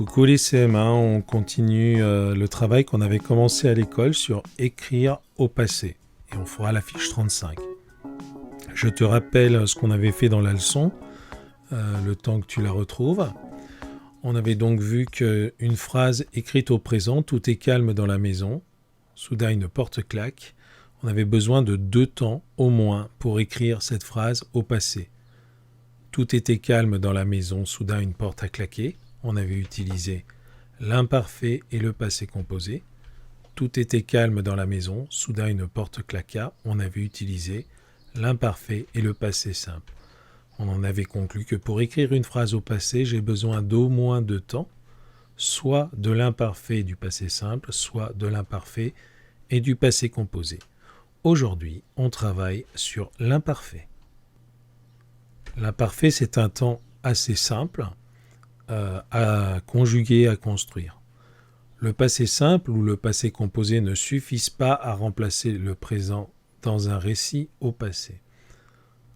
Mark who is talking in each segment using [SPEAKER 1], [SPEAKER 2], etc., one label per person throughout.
[SPEAKER 1] Coucou les CM1, on continue le travail qu'on avait commencé à l'école sur écrire au passé. Et on fera la fiche 35. Je te rappelle ce qu'on avait fait dans la leçon, le temps que tu la retrouves. On avait donc vu qu'une phrase écrite au présent, tout est calme dans la maison, soudain une porte claque. On avait besoin de 2 temps au moins pour écrire cette phrase au passé. Tout était calme dans la maison, soudain une porte a claqué. On avait utilisé l'imparfait et le passé composé. Tout était calme dans la maison, soudain une porte claqua. On avait utilisé l'imparfait et le passé simple. On en avait conclu que pour écrire une phrase au passé, j'ai besoin d'au moins 2 temps, soit de l'imparfait et du passé simple, soit de l'imparfait et du passé composé. Aujourd'hui, on travaille sur l'imparfait. L'imparfait, c'est un temps assez simple à conjuguer, à construire. Le passé simple ou le passé composé ne suffisent pas à remplacer le présent dans un récit au passé.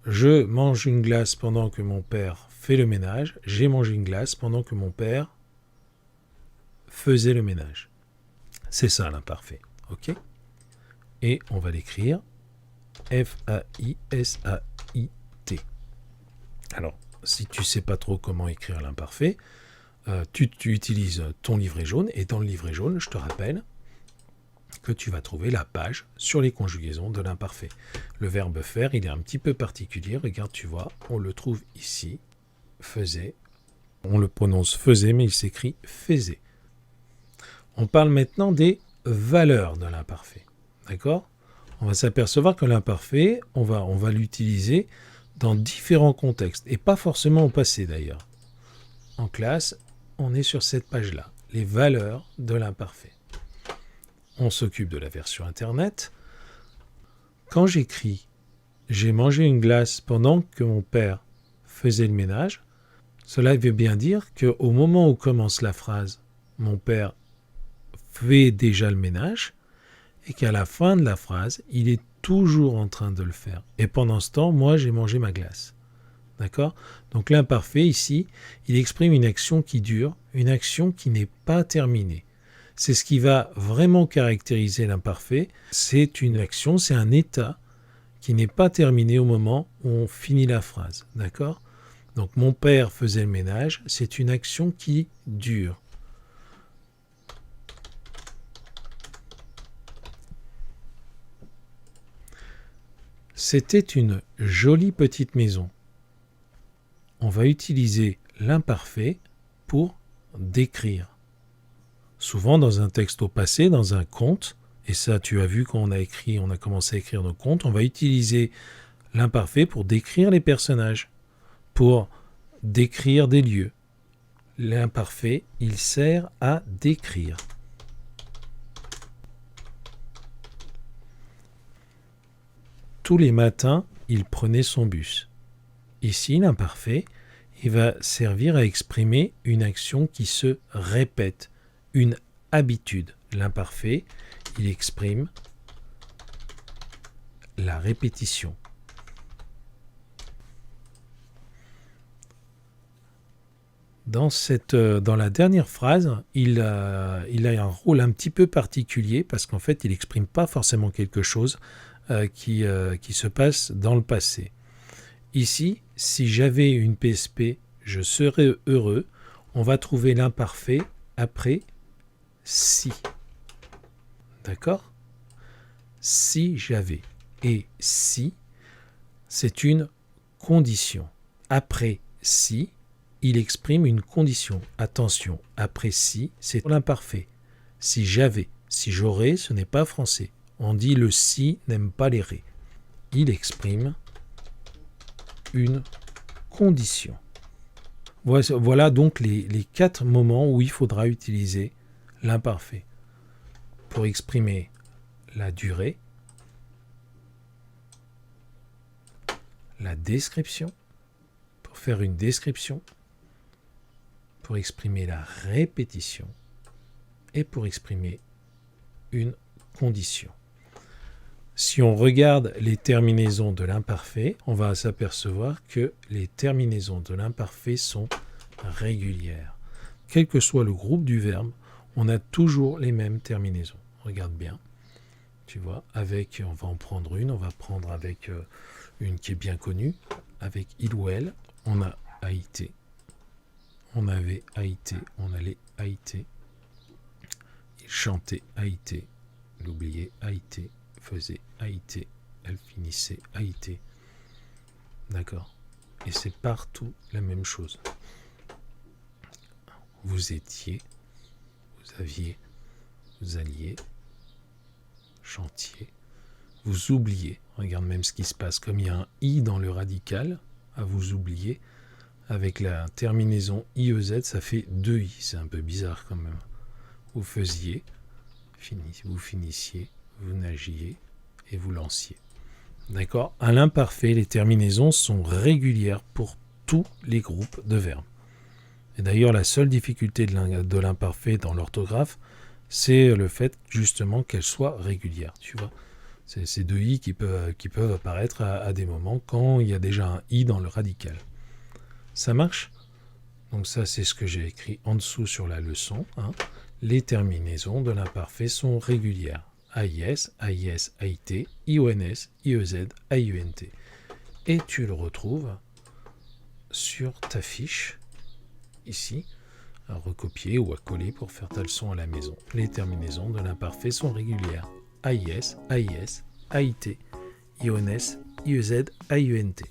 [SPEAKER 1] Je mange une glace pendant que mon père fait le ménage. J'ai mangé une glace pendant que mon père faisait le ménage. C'est ça l'imparfait. Ok ? Et on va l'écrire F-A-I-S-A-I-T. Alors, si tu ne sais pas trop comment écrire l'imparfait, tu utilises ton livret jaune. Et dans le livret jaune, je te rappelle que tu vas trouver la page sur les conjugaisons de l'imparfait. Le verbe faire, il est un petit peu particulier. Regarde, tu vois, on le trouve ici. Faisait. On le prononce faisait, mais il s'écrit faisait. On parle maintenant des valeurs de l'imparfait. D'accord ? On va s'apercevoir que l'imparfait, on va l'utiliser dans différents contextes, et pas forcément au passé d'ailleurs. En classe, on est sur cette page-là, les valeurs de l'imparfait. On s'occupe de la version internet. Quand j'écris « J'ai mangé une glace pendant que mon père faisait le ménage », cela veut bien dire qu'au moment où commence la phrase « Mon père fait déjà le ménage », et qu'à la fin de la phrase, il est toujours en train de le faire. Et pendant ce temps, moi, j'ai mangé ma glace. D'accord ? Donc l'imparfait, ici, il exprime une action qui dure, une action qui n'est pas terminée. C'est ce qui va vraiment caractériser l'imparfait. C'est une action, c'est un état qui n'est pas terminé au moment où on finit la phrase. D'accord ? Donc mon père faisait le ménage, c'est une action qui dure. C'était une jolie petite maison. On va utiliser l'imparfait pour décrire. Souvent dans un texte au passé, dans un conte, et ça tu as vu quand on a commencé à écrire nos contes, on va utiliser l'imparfait pour décrire les personnages, pour décrire des lieux. L'imparfait, il sert à décrire. Tous les matins, il prenait son bus. Ici, l'imparfait, il va servir à exprimer une action qui se répète, une habitude. L'imparfait, il exprime la répétition. Dans la dernière phrase, il a un rôle un petit peu particulier parce qu'en fait, il n'exprime pas forcément quelque chose qui se passe dans le passé. Ici, si j'avais une PSP, je serais heureux. On va trouver l'imparfait après si. D'accord ? Si j'avais. Et si, c'est une condition. Après si, il exprime une condition. Attention, après si, c'est l'imparfait. Si j'avais, si j'aurais, ce n'est pas français. On dit le si n'aime pas les ré. Il exprime une condition. Voilà donc les 4 moments où il faudra utiliser l'imparfait. Pour exprimer la durée, la description, pour faire une description, pour exprimer la répétition et pour exprimer une condition. Si on regarde les terminaisons de l'imparfait, on va s'apercevoir que les terminaisons de l'imparfait sont régulières. quel que soit le groupe du verbe, on a toujours les mêmes terminaisons. Regarde bien. Tu vois, avec, on va en prendre une, on va prendre avec une qui est bien connue. Avec il ou elle, on a AIT. On avait AIT, on allait AIT. Il chantait AIT. Il oubliait AIT. Faisait AIT. Elle finissait AIT. D'accord. Et c'est partout la même chose. Vous étiez, vous aviez, vous alliez, chantiez, vous oubliez. Regarde même ce qui se passe. Comme il y a un i dans le radical, à vous oublier, avec la terminaison IEZ, ça fait 2 i. C'est un peu bizarre quand même. Vous faisiez, vous finissiez, vous nagiez et vous lanciez. D'accord. À l'imparfait, les terminaisons sont régulières pour tous les groupes de verbes. Et d'ailleurs, la seule difficulté de l'imparfait dans l'orthographe, c'est le fait justement qu'elle soit régulière. Tu vois, c'est ces 2 i qui peuvent apparaître à des moments quand il y a déjà un i dans le radical. Ça marche? Donc ça, c'est ce que j'ai écrit en dessous sur la leçon. Hein. Les terminaisons de l'imparfait sont régulières. AIS, AIS, AIT, IONS, IEZ, AIUNT. Et tu le retrouves sur ta fiche, ici, à recopier ou à coller pour faire ta leçon à la maison. Les terminaisons de l'imparfait sont régulières. AIS, AIS, AIT, IONS, IEZ, AIUNT.